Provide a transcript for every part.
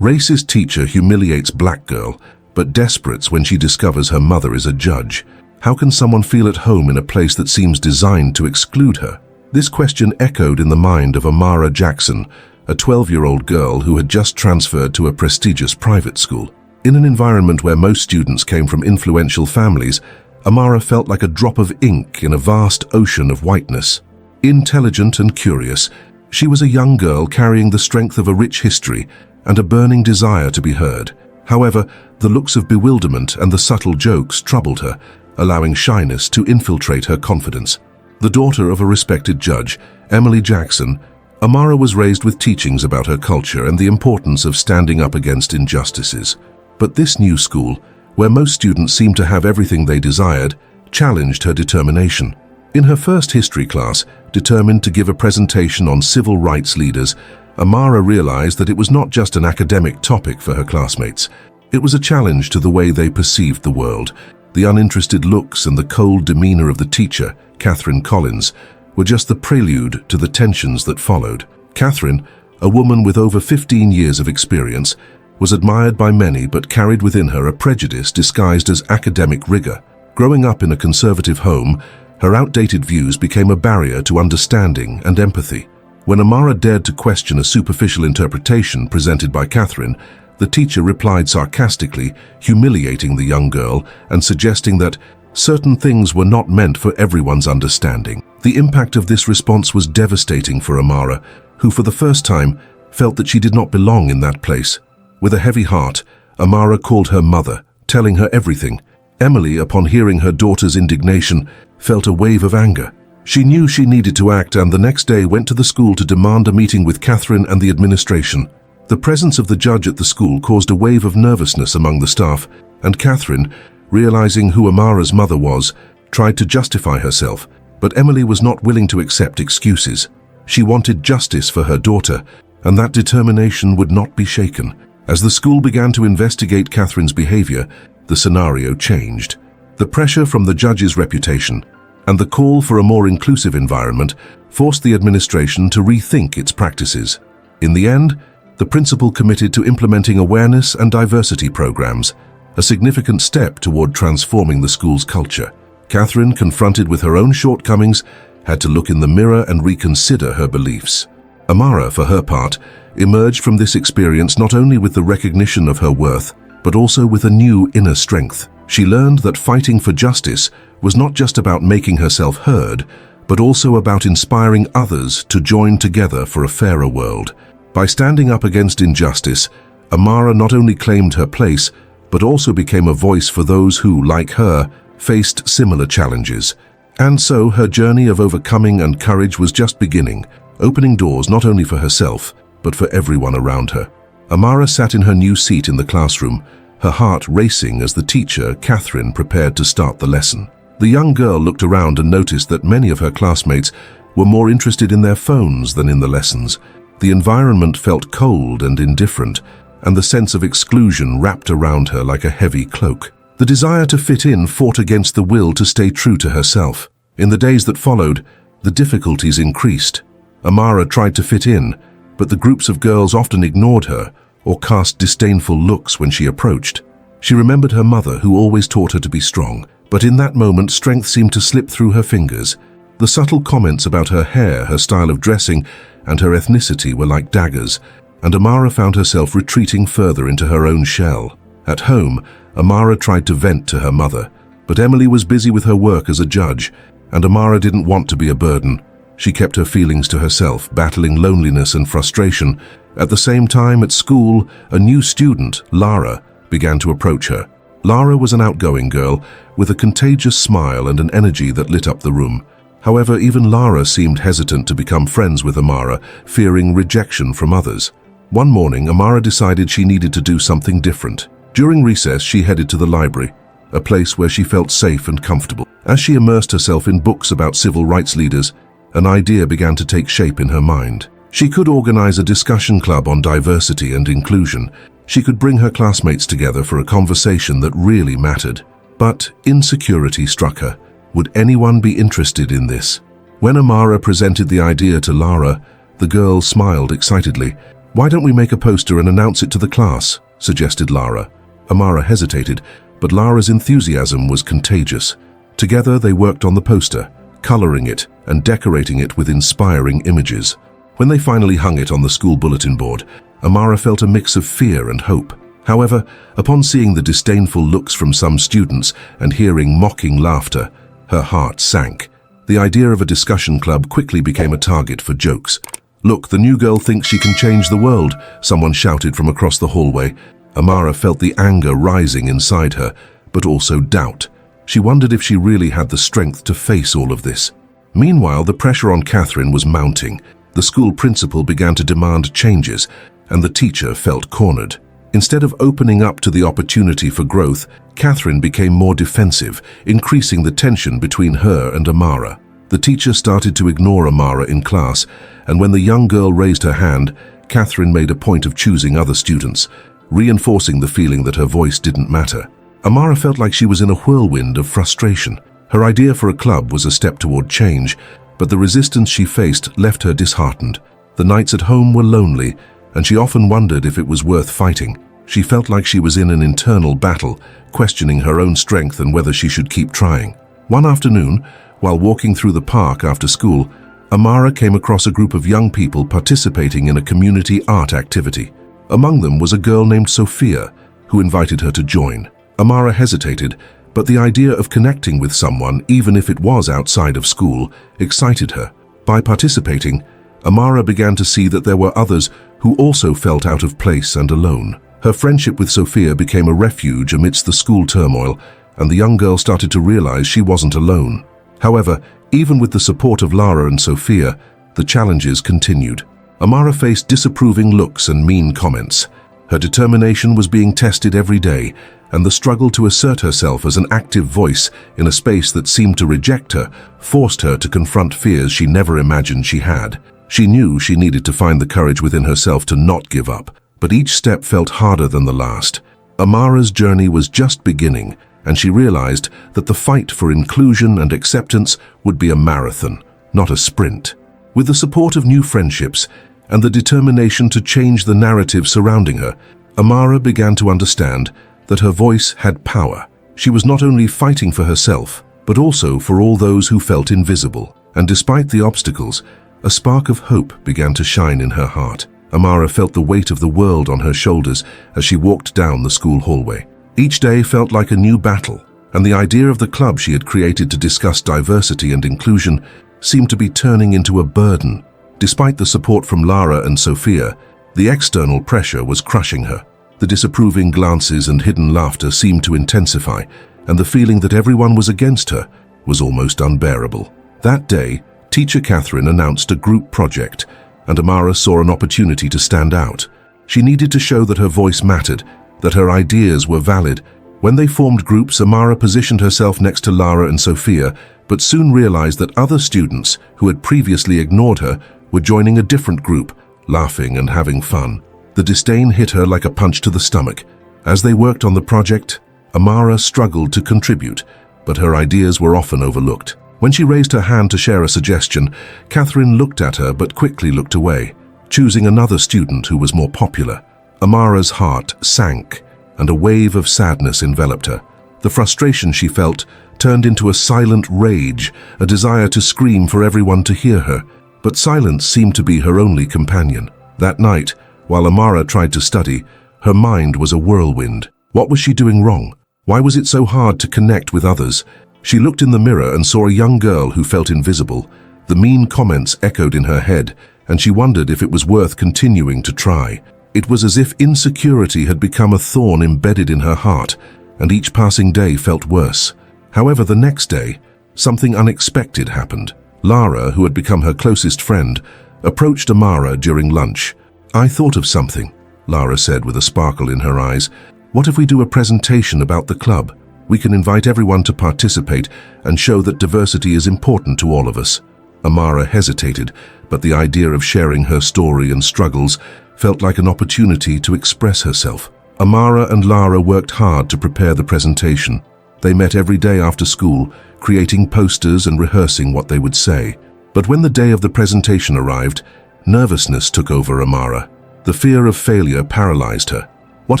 Racist teacher humiliates black girl, but desperate when she discovers her mother is a judge. How can someone feel at home in a place that seems designed to exclude her? This question echoed in the mind of Amara Jackson, a 12-year-old girl who had just transferred to a prestigious private school. In an environment where most students came from influential families, Amara felt like a drop of ink in a vast ocean of whiteness. Intelligent and curious, she was a young girl carrying the strength of a rich history and a burning desire to be heard. However, the looks of bewilderment and the subtle jokes troubled her, allowing shyness to infiltrate her confidence. The daughter of a respected judge, Emily Jackson, Amara was raised with teachings about her culture and the importance of standing up against injustices. But this new school, where most students seemed to have everything they desired, challenged her determination. In her first history class, determined to give a presentation on civil rights leaders, Amara realized that it was not just an academic topic for her classmates. It was a challenge to the way they perceived the world. The uninterested looks and the cold demeanor of the teacher, Catherine Collins, were just the prelude to the tensions that followed. Catherine, a woman with over 15 years of experience, was admired by many but carried within her a prejudice disguised as academic rigor. Growing up in a conservative home, her outdated views became a barrier to understanding and empathy. When Amara dared to question a superficial interpretation presented by Catherine, the teacher replied sarcastically, humiliating the young girl and suggesting that certain things were not meant for everyone's understanding. The impact of this response was devastating for Amara, who for the first time felt that she did not belong in that place. With a heavy heart, Amara called her mother, telling her everything. Emily, upon hearing her daughter's indignation, felt a wave of anger. She knew she needed to act and the next day went to the school to demand a meeting with Catherine and the administration. The presence of the judge at the school caused a wave of nervousness among the staff, and Catherine, realizing who Amara's mother was, tried to justify herself, but Emily was not willing to accept excuses. She wanted justice for her daughter, and that determination would not be shaken. As the school began to investigate Catherine's behavior, the scenario changed. The pressure from the judge's reputation and the call for a more inclusive environment forced the administration to rethink its practices. In the end, the principal committed to implementing awareness and diversity programs, a significant step toward transforming the school's culture. Catherine, confronted with her own shortcomings, had to look in the mirror and reconsider her beliefs. Amara, for her part, emerged from this experience not only with the recognition of her worth, but also with a new inner strength. She learned that fighting for justice was not just about making herself heard, but also about inspiring others to join together for a fairer world. By standing up against injustice, Amara not only claimed her place, but also became a voice for those who, like her, faced similar challenges. And so her journey of overcoming and courage was just beginning, opening doors not only for herself, but for everyone around her. Amara sat in her new seat in the classroom, her heart racing as the teacher, Catherine, prepared to start the lesson. The young girl looked around and noticed that many of her classmates were more interested in their phones than in the lessons. The environment felt cold and indifferent, and the sense of exclusion wrapped around her like a heavy cloak. The desire to fit in fought against the will to stay true to herself. In the days that followed, the difficulties increased. Amara tried to fit in, but the groups of girls often ignored her or cast disdainful looks when she approached. She remembered her mother, who always taught her to be strong, but in that moment strength seemed to slip through her fingers. The subtle comments about her hair, her style of dressing, and her ethnicity were like daggers, and Amara found herself retreating further into her own shell. At home, Amara tried to vent to her mother, but Emily was busy with her work as a judge, and Amara didn't want to be a burden. She kept her feelings to herself, battling loneliness and frustration. At the same time, at school, a new student, Lara, began to approach her. Lara was an outgoing girl with a contagious smile and an energy that lit up the room. However, even Lara seemed hesitant to become friends with Amara, fearing rejection from others. One morning, Amara decided she needed to do something different. During recess, she headed to the library, a place where she felt safe and comfortable. As she immersed herself in books about civil rights leaders, an idea began to take shape in her mind. She could organize a discussion club on diversity and inclusion. She could bring her classmates together for a conversation that really mattered. But insecurity struck her. Would anyone be interested in this? When Amara presented the idea to Lara, the girl smiled excitedly. "Why don't we make a poster and announce it to the class?" suggested Lara. Amara hesitated, but Lara's enthusiasm was contagious. Together they worked on the poster, coloring it and decorating it with inspiring images. When they finally hung it on the school bulletin board, Amara felt a mix of fear and hope. However, upon seeing the disdainful looks from some students and hearing mocking laughter, her heart sank. The idea of a discussion club quickly became a target for jokes. "Look, the new girl thinks she can change the world," someone shouted from across the hallway. Amara felt the anger rising inside her, but also doubt. She wondered if she really had the strength to face all of this. Meanwhile, the pressure on Catherine was mounting. The school principal began to demand changes, and the teacher felt cornered. Instead of opening up to the opportunity for growth, Catherine became more defensive, increasing the tension between her and Amara. The teacher started to ignore Amara in class, and when the young girl raised her hand, Catherine made a point of choosing other students, reinforcing the feeling that her voice didn't matter. Amara felt like she was in a whirlwind of frustration. Her idea for a club was a step toward change, but the resistance she faced left her disheartened. The nights at home were lonely, and she often wondered if it was worth fighting. She felt like she was in an internal battle, questioning her own strength and whether she should keep trying. One afternoon, while walking through the park after school, Amara came across a group of young people participating in a community art activity. Among them was a girl named Sophia, who invited her to join. Amara hesitated, but the idea of connecting with someone, even if it was outside of school, excited her. By participating, Amara began to see that there were others who also felt out of place and alone. Her friendship with Sophia became a refuge amidst the school turmoil, and the young girl started to realize she wasn't alone. However, even with the support of Lara and Sophia, the challenges continued. Amara faced disapproving looks and mean comments. Her determination was being tested every day, and the struggle to assert herself as an active voice in a space that seemed to reject her forced her to confront fears she never imagined she had. She knew she needed to find the courage within herself to not give up, but each step felt harder than the last. Amara's journey was just beginning, and she realized that the fight for inclusion and acceptance would be a marathon, not a sprint. With the support of new friendships and the determination to change the narrative surrounding her, Amara began to understand that her voice had power. She was not only fighting for herself, but also for all those who felt invisible. And despite the obstacles, a spark of hope began to shine in her heart. Amara felt the weight of the world on her shoulders as she walked down the school hallway. Each day felt like a new battle, and the idea of the club she had created to discuss diversity and inclusion seemed to be turning into a burden. Despite the support from Lara and Sophia, the external pressure was crushing her. The disapproving glances and hidden laughter seemed to intensify, and the feeling that everyone was against her was almost unbearable. That day, Teacher Catherine announced a group project, and Amara saw an opportunity to stand out. She needed to show that her voice mattered, that her ideas were valid. When they formed groups, Amara positioned herself next to Lara and Sophia, but soon realized that other students who had previously ignored her were joining a different group, laughing and having fun. The disdain hit her like a punch to the stomach. As they worked on the project, Amara struggled to contribute, but her ideas were often overlooked. When she raised her hand to share a suggestion, Catherine looked at her but quickly looked away, choosing another student who was more popular. Amara's heart sank, and a wave of sadness enveloped her. The frustration she felt turned into a silent rage, a desire to scream for everyone to hear her. But silence seemed to be her only companion. That night, while Amara tried to study, her mind was a whirlwind. What was she doing wrong? Why was it so hard to connect with others? She looked in the mirror and saw a young girl who felt invisible. The mean comments echoed in her head, and she wondered if it was worth continuing to try. It was as if insecurity had become a thorn embedded in her heart, and each passing day felt worse. However, the next day, something unexpected happened. Lara, who had become her closest friend, approached Amara during lunch. "I thought of something," Lara said with a sparkle in her eyes. "What if we do a presentation about the club? We can invite everyone to participate and show that diversity is important to all of us." Amara hesitated, but the idea of sharing her story and struggles felt like an opportunity to express herself. Amara and Lara worked hard to prepare the presentation. They met every day after school, creating posters and rehearsing what they would say. But when the day of the presentation arrived, nervousness took over Amara. The fear of failure paralyzed her. What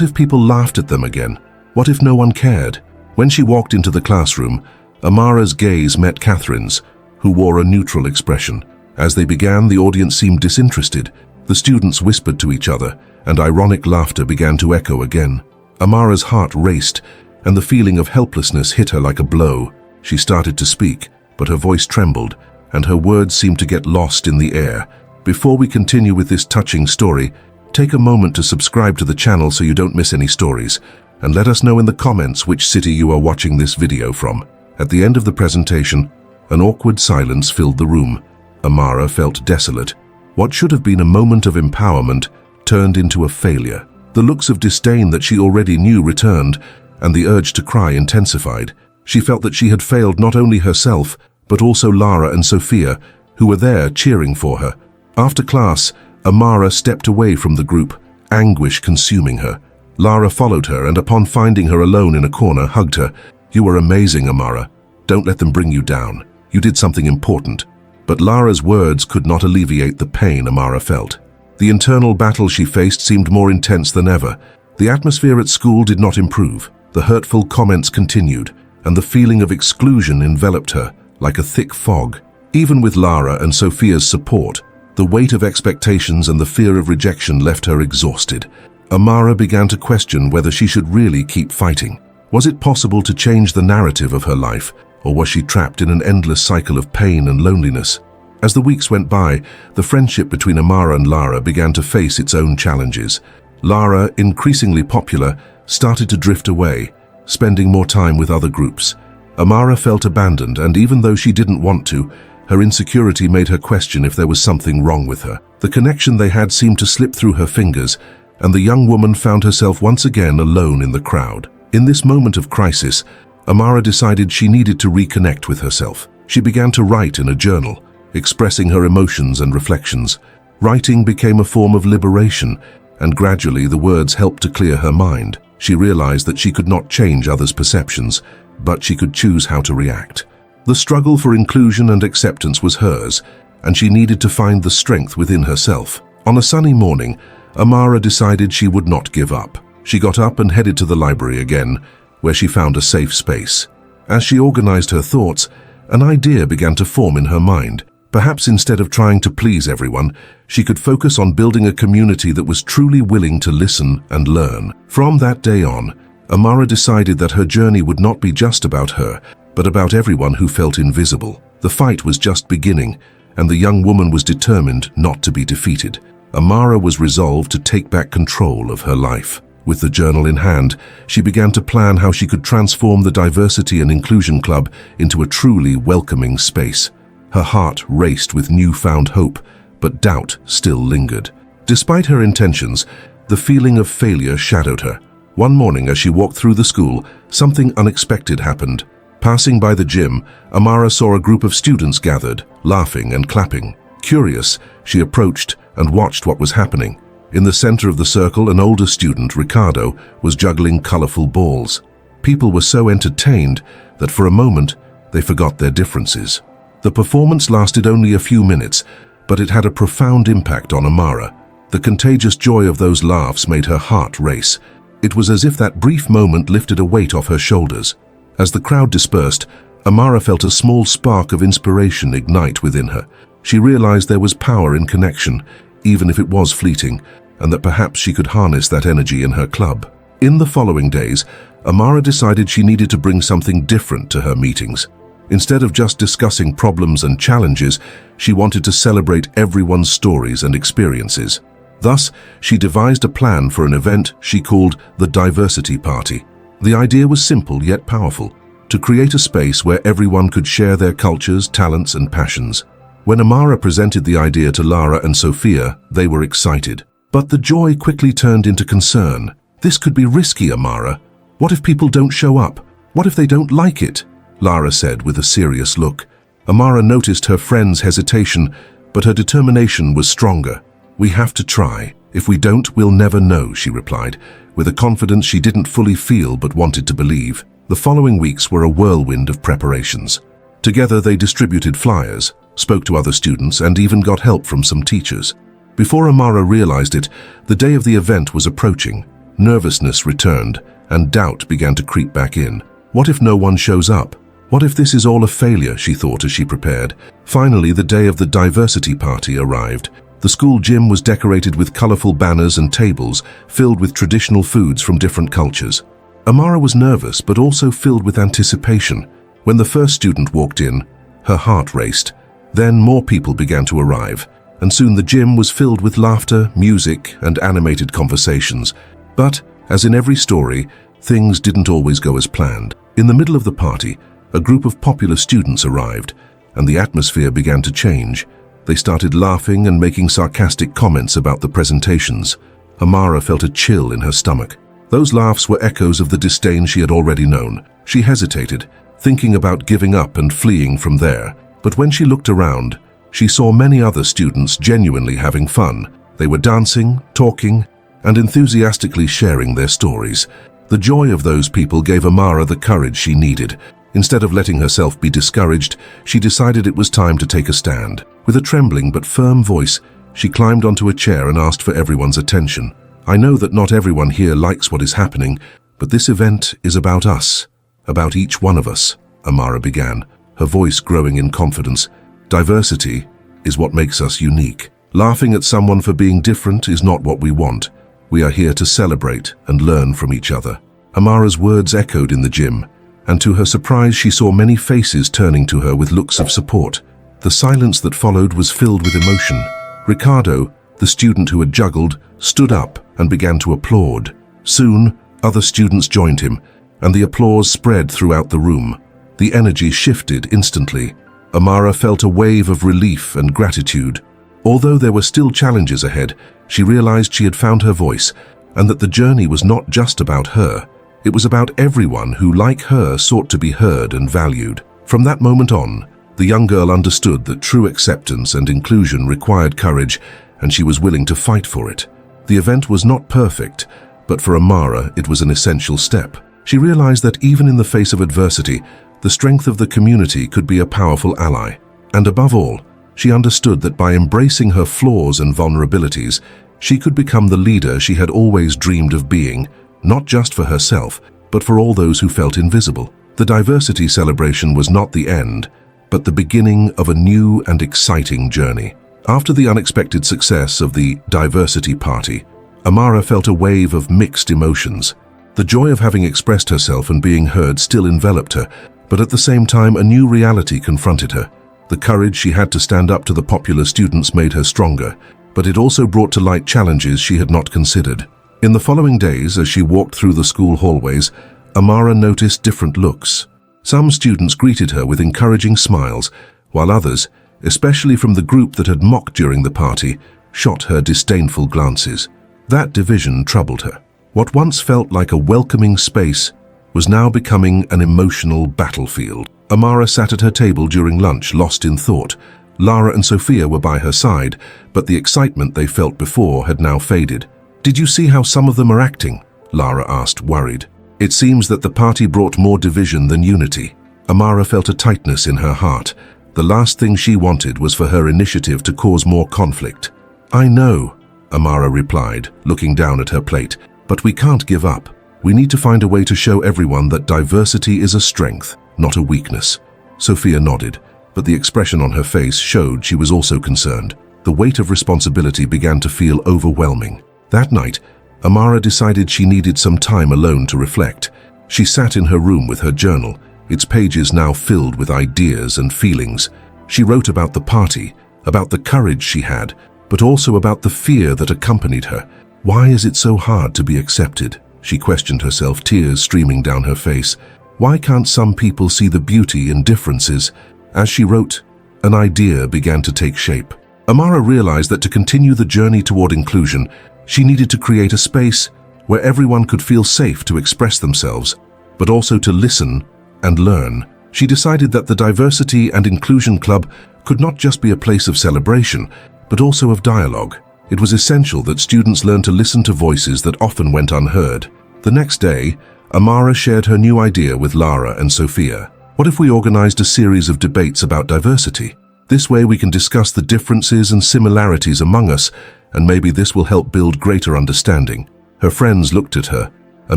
if people laughed at them again? What if no one cared? When she walked into the classroom, Amara's gaze met Catherine's, who wore a neutral expression. As they began, the audience seemed disinterested. The students whispered to each other, and ironic laughter began to echo again. Amara's heart raced, and the feeling of helplessness hit her like a blow. She started to speak, but her voice trembled, and her words seemed to get lost in the air. Before we continue with this touching story, take a moment to subscribe to the channel so you don't miss any stories, and let us know in the comments which city you are watching this video from. At the end of the presentation, an awkward silence filled the room. Amara felt desolate. What should have been a moment of empowerment turned into a failure. The looks of disdain that she already knew returned, and the urge to cry intensified. She felt that she had failed not only herself, but also Lara and Sophia, who were there cheering for her. After class, Amara stepped away from the group, anguish consuming her. Lara followed her and upon finding her alone in a corner, hugged her. "You were amazing, Amara. Don't let them bring you down. You did something important." But Lara's words could not alleviate the pain Amara felt. The internal battle she faced seemed more intense than ever. The atmosphere at school did not improve. The hurtful comments continued, and the feeling of exclusion enveloped her like a thick fog. Even with Lara and Sophia's support, the weight of expectations and the fear of rejection left her exhausted. Amara began to question whether she should really keep fighting. Was it possible to change the narrative of her life, or was she trapped in an endless cycle of pain and loneliness? As the weeks went by, the friendship between Amara and Lara began to face its own challenges. Lara, increasingly popular, started to drift away, spending more time with other groups. Amara felt abandoned, and even though she didn't want to, her insecurity made her question if there was something wrong with her. The connection they had seemed to slip through her fingers, and the young woman found herself once again alone in the crowd. In this moment of crisis, Amara decided she needed to reconnect with herself. She began to write in a journal, expressing her emotions and reflections. Writing became a form of liberation, and gradually the words helped to clear her mind. She realized that she could not change others' perceptions, but she could choose how to react. The struggle for inclusion and acceptance was hers, and she needed to find the strength within herself. On a sunny morning, Amara decided she would not give up. She got up and headed to the library again, where she found a safe space. As she organized her thoughts, an idea began to form in her mind. Perhaps instead of trying to please everyone, she could focus on building a community that was truly willing to listen and learn. From that day on, Amara decided that her journey would not be just about her, but about everyone who felt invisible. The fight was just beginning, and the young woman was determined not to be defeated. Amara was resolved to take back control of her life. With the journal in hand, she began to plan how she could transform the Diversity and Inclusion Club into a truly welcoming space. Her heart raced with newfound hope, but doubt still lingered. Despite her intentions, the feeling of failure shadowed her. One morning as she walked through the school, something unexpected happened. Passing by the gym, Amara saw a group of students gathered, laughing and clapping. Curious, she approached and watched what was happening. In the center of the circle, an older student, Ricardo, was juggling colorful balls. People were so entertained that for a moment they forgot their differences. The performance lasted only a few minutes, but it had a profound impact on Amara. The contagious joy of those laughs made her heart race. It was as if that brief moment lifted a weight off her shoulders. As the crowd dispersed, Amara felt a small spark of inspiration ignite within her. She realized there was power in connection, even if it was fleeting, and that perhaps she could harness that energy in her club. In the following days, Amara decided she needed to bring something different to her meetings. Instead of just discussing problems and challenges, she wanted to celebrate everyone's stories and experiences. Thus, she devised a plan for an event she called the Diversity Party. The idea was simple yet powerful: to create a space where everyone could share their cultures, talents, and passions. When Amara presented the idea to Lara and Sophia, they were excited. But the joy quickly turned into concern. "This could be risky, Amara. What if people don't show up? What if they don't like it?" Lara said with a serious look. Amara noticed her friend's hesitation, but her determination was stronger. "We have to try. If we don't, we'll never know," she replied, with a confidence she didn't fully feel but wanted to believe. The following weeks were a whirlwind of preparations. Together they distributed flyers, spoke to other students, and even got help from some teachers. Before Amara realized it, the day of the event was approaching. Nervousness returned, and doubt began to creep back in. What if no one shows up? What if this is all a failure, she thought as she prepared. Finally, the day of the diversity party arrived. The school gym was decorated with colorful banners and tables filled with traditional foods from different cultures. Amara was nervous but also filled with anticipation. When the first student walked in, her heart raced. Then more people began to arrive, and soon the gym was filled with laughter, music, and animated conversations. But, as in every story, things didn't always go as planned. In the middle of the party, a group of popular students arrived, and the atmosphere began to change. They started laughing and making sarcastic comments about the presentations. Amara felt a chill in her stomach. Those laughs were echoes of the disdain she had already known. She hesitated, thinking about giving up and fleeing from there. But when she looked around, she saw many other students genuinely having fun. They were dancing, talking, and enthusiastically sharing their stories. The joy of those people gave Amara the courage she needed. Instead of letting herself be discouraged, she decided it was time to take a stand. With a trembling but firm voice, she climbed onto a chair and asked for everyone's attention. "I know that not everyone here likes what is happening, but this event is about us, about each one of us," Amara began, her voice growing in confidence. "Diversity is what makes us unique. Laughing at someone for being different is not what we want. We are here to celebrate and learn from each other." Amara's words echoed in the gym, and to her surprise she saw many faces turning to her with looks of support. The silence that followed was filled with emotion. Ricardo, the student who had juggled, stood up and began to applaud. Soon, other students joined him, and the applause spread throughout the room. The energy shifted instantly. Amara felt a wave of relief and gratitude. Although there were still challenges ahead, she realized she had found her voice, and that the journey was not just about her. It was about everyone who, like her, sought to be heard and valued. From that moment on, the young girl understood that true acceptance and inclusion required courage, and she was willing to fight for it. The event was not perfect, but for Amara it was an essential step. She realized that even in the face of adversity, the strength of the community could be a powerful ally. And above all, she understood that by embracing her flaws and vulnerabilities, she could become the leader she had always dreamed of being, not just for herself, but for all those who felt invisible. The diversity celebration was not the end, but the beginning of a new and exciting journey. After the unexpected success of the diversity party, Amara felt a wave of mixed emotions. The joy of having expressed herself and being heard still enveloped her, but at the same time a new reality confronted her. The courage she had to stand up to the popular students made her stronger, but it also brought to light challenges she had not considered. In the following days, as she walked through the school hallways, Amara noticed different looks. Some students greeted her with encouraging smiles, while others, especially from the group that had mocked during the party, shot her disdainful glances. That division troubled her. What once felt like a welcoming space was now becoming an emotional battlefield. Amara sat at her table during lunch, lost in thought. Lara and Sophia were by her side, but the excitement they felt before had now faded. "Did you see how some of them are acting?" Lara asked, worried. It seems that the party brought more division than unity. Amara felt a tightness in her heart. The last thing she wanted was for her initiative to cause more conflict. "I know," Amara replied, looking down at her plate, "but we can't give up. We need to find a way to show everyone that diversity is a strength, not a weakness." Sophia nodded, but the expression on her face showed she was also concerned. The weight of responsibility began to feel overwhelming. That night, Amara decided she needed some time alone to reflect. She sat in her room with her journal, its pages now filled with ideas and feelings. She wrote about the party, about the courage she had, but also about the fear that accompanied her. Why is it so hard to be accepted? She questioned herself, tears streaming down her face. Why can't some people see the beauty in differences? As she wrote, an idea began to take shape. Amara realized that to continue the journey toward inclusion, she needed to create a space where everyone could feel safe to express themselves, but also to listen and learn. She decided that the Diversity and Inclusion Club could not just be a place of celebration, but also of dialogue. It was essential that students learn to listen to voices that often went unheard. The next day, Amara shared her new idea with Lara and Sophia. What if we organized a series of debates about diversity? This way we can discuss the differences and similarities among us and maybe this will help build greater understanding. Her friends looked at her, a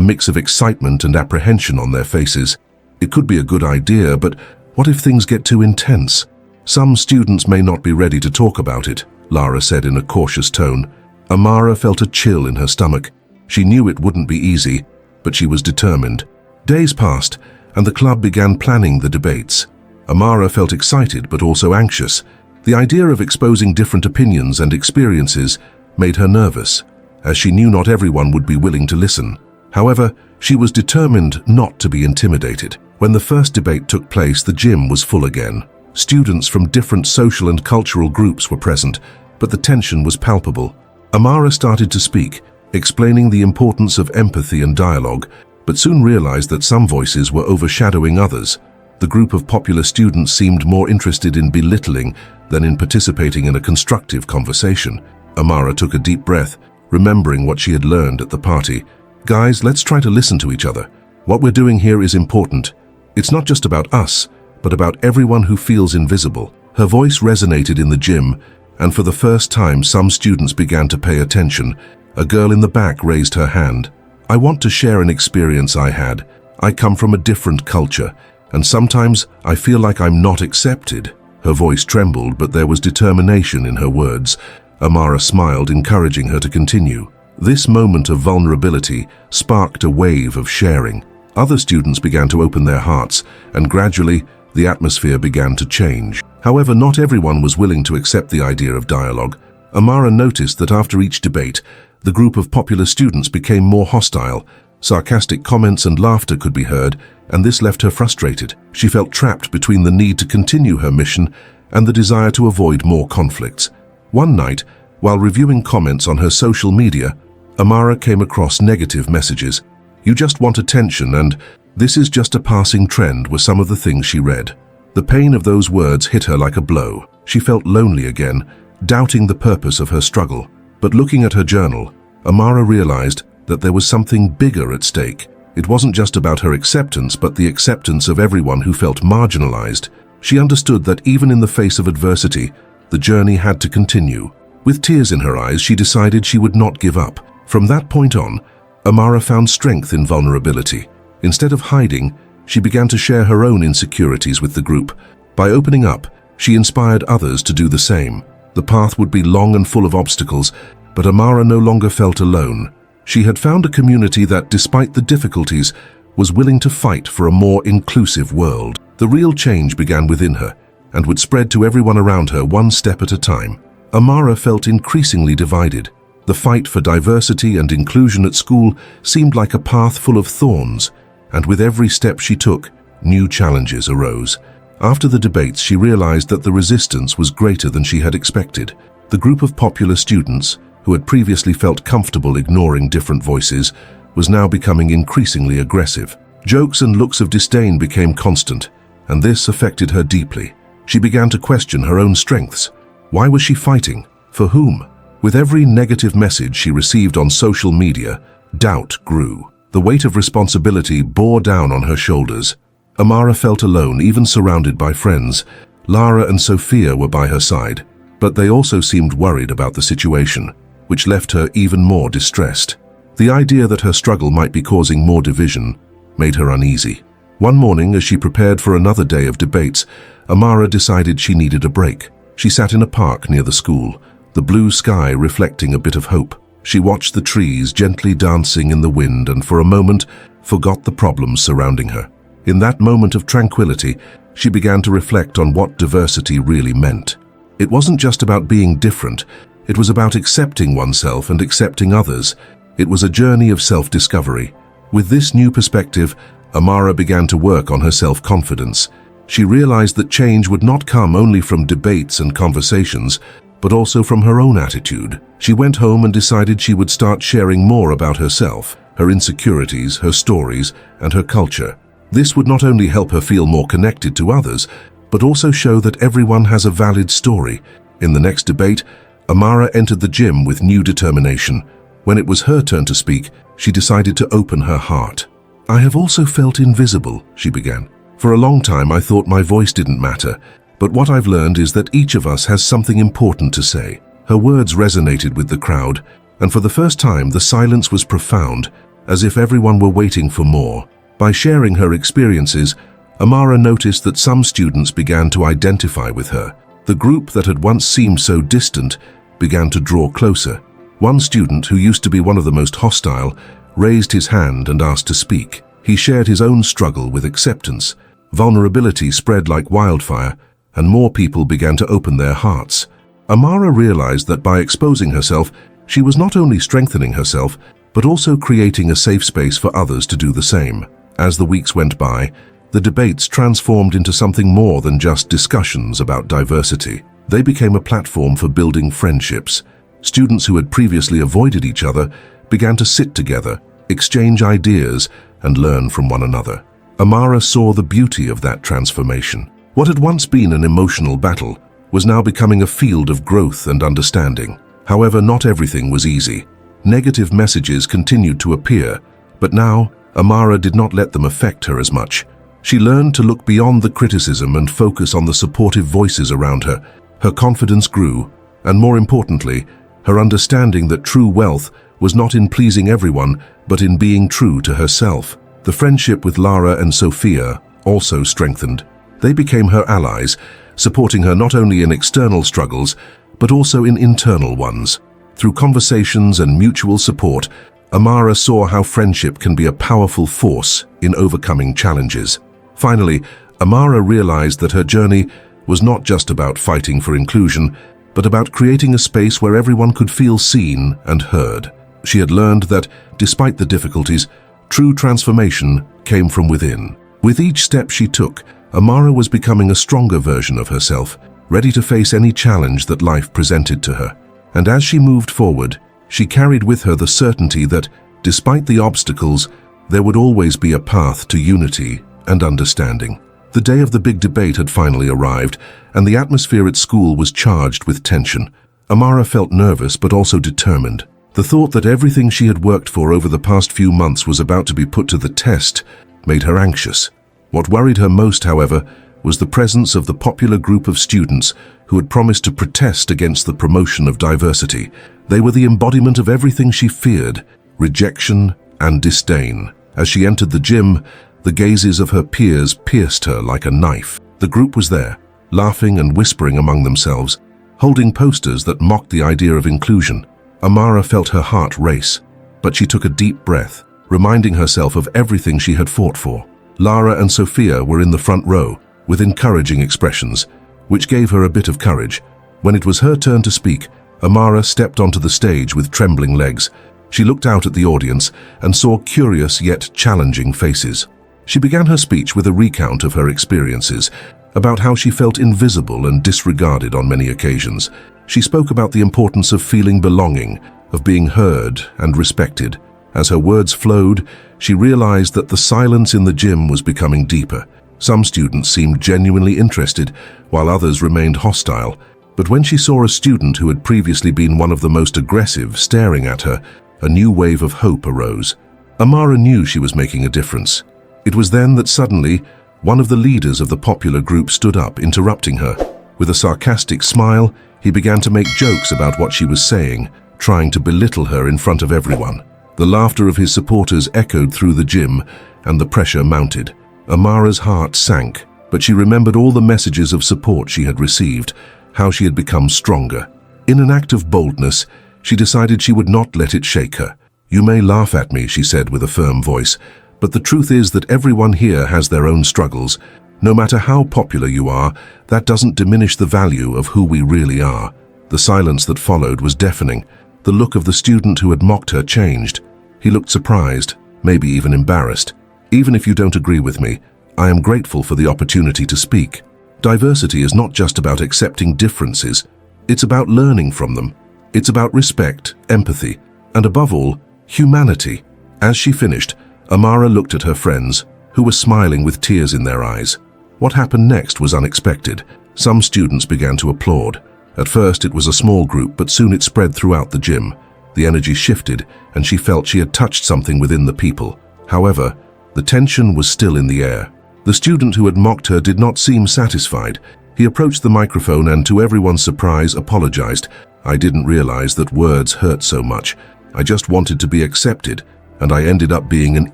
mix of excitement and apprehension on their faces. It could be a good idea, but what if things get too intense? Some students may not be ready to talk about it, Lara said in a cautious tone. Amara felt a chill in her stomach. She knew it wouldn't be easy, but she was determined. Days passed, and the club began planning the debates. Amara felt excited but also anxious. The idea of exposing different opinions and experiences made her nervous, as she knew not everyone would be willing to listen. However, she was determined not to be intimidated. When the first debate took place, the gym was full again. Students from different social and cultural groups were present, but the tension was palpable. Amara started to speak, explaining the importance of empathy and dialogue, but soon realized that some voices were overshadowing others. The group of popular students seemed more interested in belittling than in participating in a constructive conversation. Amara took a deep breath, remembering what she had learned at the party. Guys, let's try to listen to each other. What we're doing here is important. It's not just about us, but about everyone who feels invisible. Her voice resonated in the gym, and for the first time some students began to pay attention. A girl in the back raised her hand. I want to share an experience I had. I come from a different culture, and sometimes I feel like I'm not accepted. Her voice trembled, but there was determination in her words. Amara smiled, encouraging her to continue. This moment of vulnerability sparked a wave of sharing. Other students began to open their hearts, and gradually, the atmosphere began to change. However, not everyone was willing to accept the idea of dialogue. Amara noticed that after each debate, the group of popular students became more hostile. Sarcastic comments and laughter could be heard, and this left her frustrated. She felt trapped between the need to continue her mission and the desire to avoid more conflicts. One night, while reviewing comments on her social media, Amara came across negative messages. "You just want attention," and "this is just a passing trend," were some of the things she read. The pain of those words hit her like a blow. She felt lonely again, doubting the purpose of her struggle. But looking at her journal, Amara realized that there was something bigger at stake. It wasn't just about her acceptance, but the acceptance of everyone who felt marginalized. She understood that even in the face of adversity, the journey had to continue. With tears in her eyes, she decided she would not give up. From that point on, Amara found strength in vulnerability. Instead of hiding, she began to share her own insecurities with the group. By opening up, she inspired others to do the same. The path would be long and full of obstacles, but Amara no longer felt alone. She had found a community that, despite the difficulties, was willing to fight for a more inclusive world. The real change began within her and would spread to everyone around her one step at a time. Amara felt increasingly divided. The fight for diversity and inclusion at school seemed like a path full of thorns, and with every step she took, new challenges arose. After the debates, she realized that the resistance was greater than she had expected. The group of popular students, who had previously felt comfortable ignoring different voices, was now becoming increasingly aggressive. Jokes and looks of disdain became constant, and this affected her deeply. She began to question her own strengths. Why was she fighting? For whom? With every negative message she received on social media, doubt grew. The weight of responsibility bore down on her shoulders. Amara felt alone, even surrounded by friends. Lara and Sophia were by her side, but they also seemed worried about the situation, which left her even more distressed. The idea that her struggle might be causing more division made her uneasy. One morning, as she prepared for another day of debates, Amara decided she needed a break. She sat in a park near the school, the blue sky reflecting a bit of hope. She watched the trees gently dancing in the wind and for a moment forgot the problems surrounding her. In that moment of tranquility, she began to reflect on what diversity really meant. It wasn't just about being different, it was about accepting oneself and accepting others. It was a journey of self-discovery. With this new perspective, Amara began to work on her self-confidence. She realized that change would not come only from debates and conversations, but also from her own attitude. She went home and decided she would start sharing more about herself, her insecurities, her stories, and her culture. This would not only help her feel more connected to others, but also show that everyone has a valid story. In the next debate, Amara entered the gym with new determination. When it was her turn to speak, she decided to open her heart. "I have also felt invisible," she began. "For a long time I thought my voice didn't matter, but what I've learned is that each of us has something important to say. Her words resonated with the crowd, and for the first time the silence was profound, as if everyone were waiting for more. By sharing her experiences, Amara noticed that some students began to identify with her. The group that had once seemed so distant began to draw closer. One student, who used to be one of the most hostile, raised his hand and asked to speak. He shared his own struggle with acceptance. Vulnerability spread like wildfire, and more people began to open their hearts. Amara realized that by exposing herself, she was not only strengthening herself, but also creating a safe space for others to do the same. As the weeks went by, the debates transformed into something more than just discussions about diversity. They became a platform for building friendships. Students who had previously avoided each other began to sit together, exchange ideas, and learn from one another. Amara saw the beauty of that transformation. What had once been an emotional battle was now becoming a field of growth and understanding. However, not everything was easy. Negative messages continued to appear, but now Amara did not let them affect her as much. She learned to look beyond the criticism and focus on the supportive voices around her. Her confidence grew, and more importantly, her understanding that true wealth was not in pleasing everyone, but in being true to herself. The friendship with Lara and Sophia also strengthened. They became her allies, supporting her not only in external struggles, but also in internal ones. Through conversations and mutual support, Amara saw how friendship can be a powerful force in overcoming challenges. Finally, Amara realized that her journey was not just about fighting for inclusion, but about creating a space where everyone could feel seen and heard. She had learned that, despite the difficulties, true transformation came from within. With each step she took, Amara was becoming a stronger version of herself, ready to face any challenge that life presented to her. And as she moved forward, she carried with her the certainty that, despite the obstacles, there would always be a path to unity and understanding. The day of the big debate had finally arrived, and the atmosphere at school was charged with tension. Amara felt nervous but also determined. The thought that everything she had worked for over the past few months was about to be put to the test made her anxious. What worried her most, however, was the presence of the popular group of students who had promised to protest against the promotion of diversity. They were the embodiment of everything she feared: rejection and disdain. As she entered the gym, the gazes of her peers pierced her like a knife. The group was there, laughing and whispering among themselves, holding posters that mocked the idea of inclusion. Amara felt her heart race, but she took a deep breath, reminding herself of everything she had fought for. Lara and Sophia were in the front row, with encouraging expressions, which gave her a bit of courage. When it was her turn to speak, Amara stepped onto the stage with trembling legs. She looked out at the audience and saw curious yet challenging faces. She began her speech with a recount of her experiences, about how she felt invisible and disregarded on many occasions. She spoke about the importance of feeling belonging, of being heard and respected. As her words flowed, she realized that the silence in the gym was becoming deeper. Some students seemed genuinely interested, while others remained hostile. But when she saw a student who had previously been one of the most aggressive staring at her, a new wave of hope arose. Amara knew she was making a difference. It was then that suddenly, one of the leaders of the popular group stood up, interrupting her. With a sarcastic smile, he began to make jokes about what she was saying, trying to belittle her in front of everyone. The laughter of his supporters echoed through the gym, and the pressure mounted. Amara's heart sank, but she remembered all the messages of support she had received, how she had become stronger. In an act of boldness, she decided she would not let it shake her. "You may laugh at me," she said with a firm voice, "but the truth is that everyone here has their own struggles. No matter how popular you are, that doesn't diminish the value of who we really are." The silence that followed was deafening. The look of the student who had mocked her changed. He looked surprised, maybe even embarrassed. "Even if you don't agree with me, I am grateful for the opportunity to speak. Diversity is not just about accepting differences. It's about learning from them. It's about respect, empathy, and above all, humanity." As she finished, Amara looked at her friends, who were smiling with tears in their eyes. What happened next was unexpected. Some students began to applaud. At first it was a small group, but soon it spread throughout the gym. The energy shifted, and she felt she had touched something within the people. However, the tension was still in the air. The student who had mocked her did not seem satisfied. He approached the microphone and, to everyone's surprise, apologized. I didn't realize that words hurt so much. I just wanted to be accepted, and I ended up being an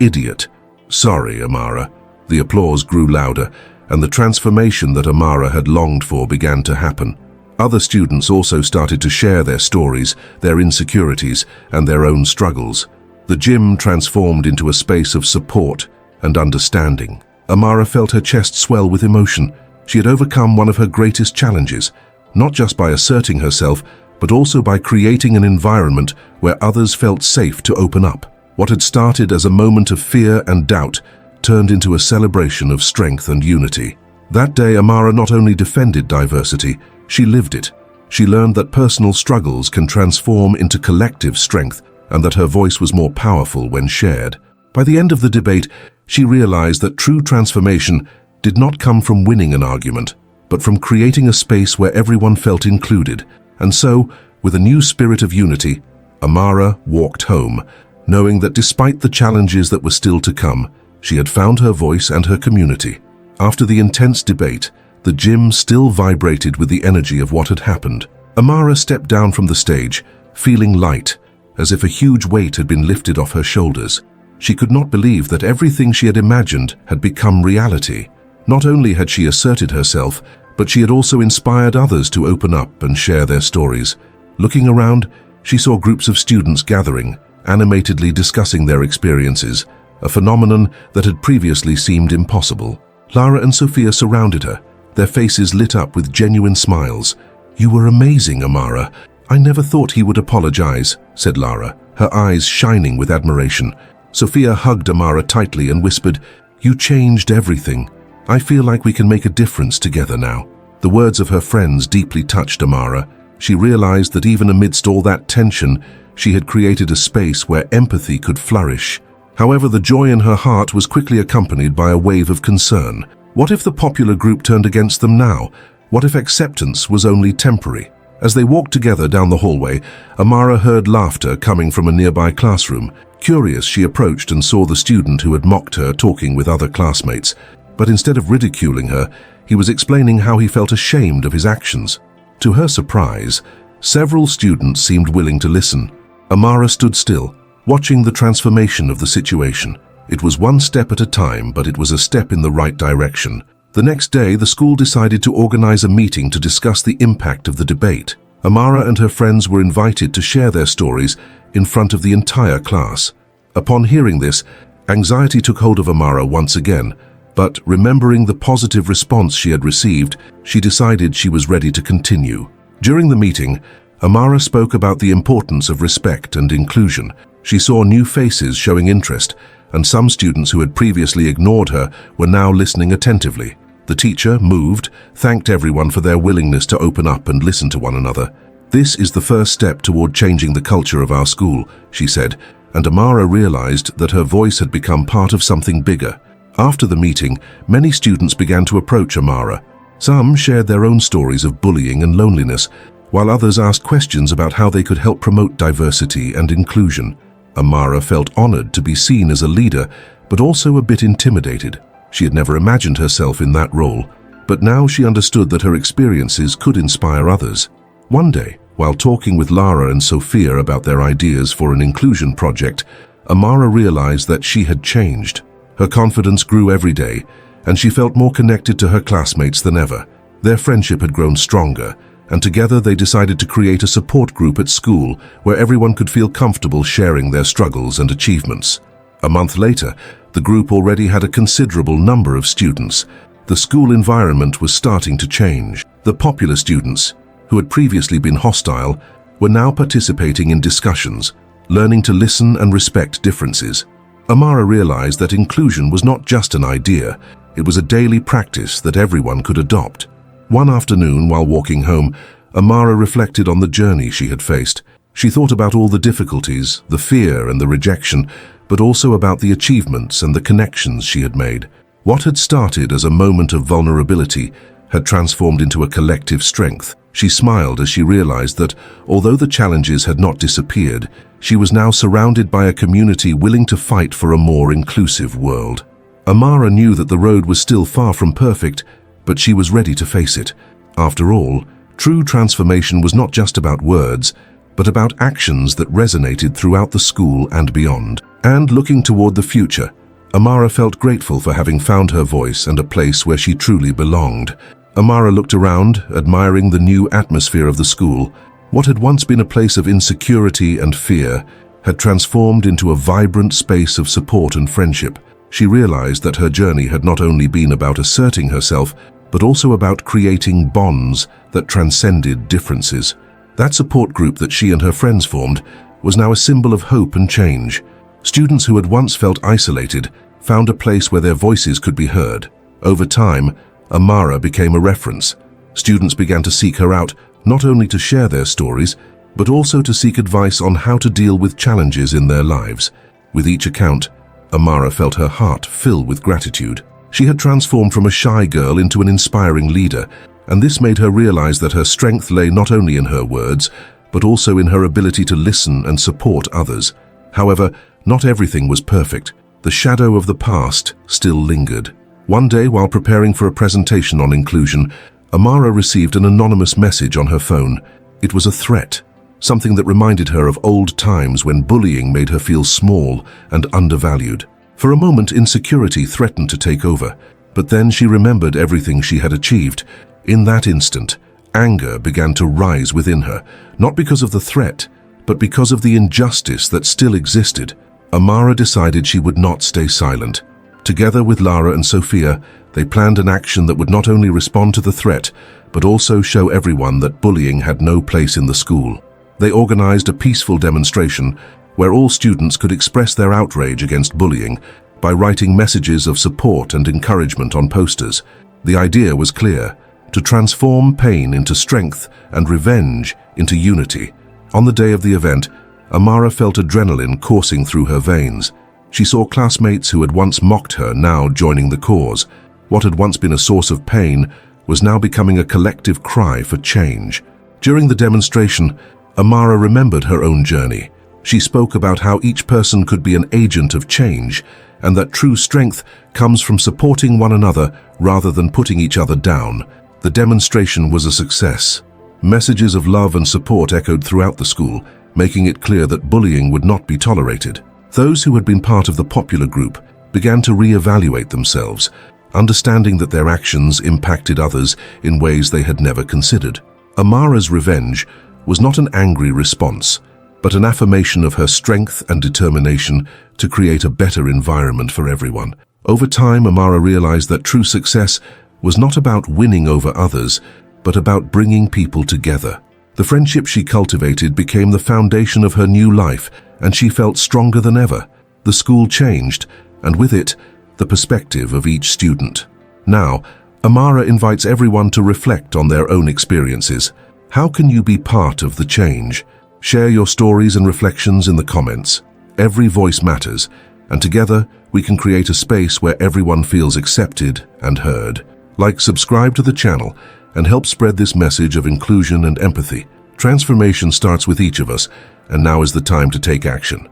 idiot. Sorry, Amara." The applause grew louder, and the transformation that Amara had longed for began to happen. Other students also started to share their stories, their insecurities, and their own struggles. The gym transformed into a space of support and understanding. Amara felt her chest swell with emotion. She had overcome one of her greatest challenges, not just by asserting herself, but also by creating an environment where others felt safe to open up. What had started as a moment of fear and doubt turned into a celebration of strength and unity. That day, Amara not only defended diversity, she lived it. She learned that personal struggles can transform into collective strength, and that her voice was more powerful when shared. By the end of the debate, she realized that true transformation did not come from winning an argument, but from creating a space where everyone felt included. And so, with a new spirit of unity, Amara walked home, knowing that despite the challenges that were still to come, she had found her voice and her community. After the intense debate, the gym still vibrated with the energy of what had happened. Amara stepped down from the stage, feeling light, as if a huge weight had been lifted off her shoulders. She could not believe that everything she had imagined had become reality. Not only had she asserted herself, but she had also inspired others to open up and share their stories. Looking around, she saw groups of students gathering, animatedly discussing their experiences, a phenomenon that had previously seemed impossible. Lara and Sophia surrounded her, their faces lit up with genuine smiles. "You were amazing, Amara. I never thought he would apologize," said Lara, her eyes shining with admiration. Sophia hugged Amara tightly and whispered, "You changed everything. I feel like we can make a difference together now." The words of her friends deeply touched Amara. She realized that even amidst all that tension, she had created a space where empathy could flourish. However, the joy in her heart was quickly accompanied by a wave of concern. What if the popular group turned against them now? What if acceptance was only temporary? As they walked together down the hallway, Amara heard laughter coming from a nearby classroom. Curious, she approached and saw the student who had mocked her talking with other classmates. But instead of ridiculing her, he was explaining how he felt ashamed of his actions. To her surprise, several students seemed willing to listen. Amara stood still, watching the transformation of the situation. It was one step at a time, but it was a step in the right direction. The next day, the school decided to organize a meeting to discuss the impact of the debate. Amara and her friends were invited to share their stories in front of the entire class. Upon hearing this, anxiety took hold of Amara once again, but remembering the positive response she had received, she decided she was ready to continue. During the meeting, Amara spoke about the importance of respect and inclusion. She saw new faces showing interest, and some students who had previously ignored her were now listening attentively. The teacher, moved, thanked everyone for their willingness to open up and listen to one another. "This is the first step toward changing the culture of our school," she said, and Amara realized that her voice had become part of something bigger. After the meeting, many students began to approach Amara. Some shared their own stories of bullying and loneliness, while others asked questions about how they could help promote diversity and inclusion. Amara felt honored to be seen as a leader, but also a bit intimidated. She had never imagined herself in that role, but now she understood that her experiences could inspire others. One day, while talking with Lara and Sophia about their ideas for an inclusion project, Amara realized that she had changed. Her confidence grew every day, and she felt more connected to her classmates than ever. Their friendship had grown stronger, and together they decided to create a support group at school where everyone could feel comfortable sharing their struggles and achievements. A month later, the group already had a considerable number of students. The school environment was starting to change. The popular students, who had previously been hostile, were now participating in discussions, learning to listen and respect differences. Amara realized that inclusion was not just an idea, it was a daily practice that everyone could adopt. One afternoon, while walking home, Amara reflected on the journey she had faced. She thought about all the difficulties, the fear and the rejection, but also about the achievements and the connections she had made. What had started as a moment of vulnerability had transformed into a collective strength. She smiled as she realized that, although the challenges had not disappeared, she was now surrounded by a community willing to fight for a more inclusive world. Amara knew that the road was still far from perfect, but she was ready to face it. After all, True transformation was not just about words, but about actions that resonated throughout the school and beyond. And looking toward the future, Amara felt grateful for having found her voice and a place where she truly belonged. Amara looked around, admiring the new atmosphere of the school. What had once been a place of insecurity and fear had transformed into a vibrant space of support and friendship. She realized that her journey had not only been about asserting herself, but also about creating bonds that transcended differences. That support group that she and her friends formed was now a symbol of hope and change. Students who had once felt isolated found a place where their voices could be heard. Over time, Amara became a reference. Students began to seek her out, not only to share their stories, but also to seek advice on how to deal with challenges in their lives. With each account, Amara felt her heart fill with gratitude. She had transformed from a shy girl into an inspiring leader, and this made her realize that her strength lay not only in her words, but also in her ability to listen and support others. However, not everything was perfect. The shadow of the past still lingered. One day, while preparing for a presentation on inclusion, Amara received an anonymous message on her phone. It was a threat, something that reminded her of old times when bullying made her feel small and undervalued. For a moment, insecurity threatened to take over, but then she remembered everything she had achieved. In that instant, anger began to rise within her, not because of the threat, but because of the injustice that still existed. Amara decided she would not stay silent. Together with Lara and Sophia, they planned an action that would not only respond to the threat, but also show everyone that bullying had no place in the school. They organized a peaceful demonstration where all students could express their outrage against bullying by writing messages of support and encouragement on posters. The idea was clear: to transform pain into strength and revenge into unity. On the day of the event, Amara felt adrenaline coursing through her veins. She saw classmates who had once mocked her now joining the cause. What had once been a source of pain was now becoming a collective cry for change. During the demonstration, Amara remembered her own journey. She spoke about how each person could be an agent of change, and that true strength comes from supporting one another rather than putting each other down. The demonstration was a success. Messages of love and support echoed throughout the school, making it clear that bullying would not be tolerated. Those who had been part of the popular group began to re-evaluate themselves, understanding that their actions impacted others in ways they had never considered. Amara's revenge was not an angry response, but an affirmation of her strength and determination to create a better environment for everyone. Over time, Amara realized that true success was not about winning over others, but about bringing people together. The friendship she cultivated became the foundation of her new life, and she felt stronger than ever. The school changed, and with it, the perspective of each student. Now, Amara invites everyone to reflect on their own experiences. How can you be part of the change? Share your stories and reflections in the comments. Every voice matters, and together we can create a space where everyone feels accepted and heard. Like, subscribe to the channel, and help spread this message of inclusion and empathy. Transformation starts with each of us, and now is the time to take action.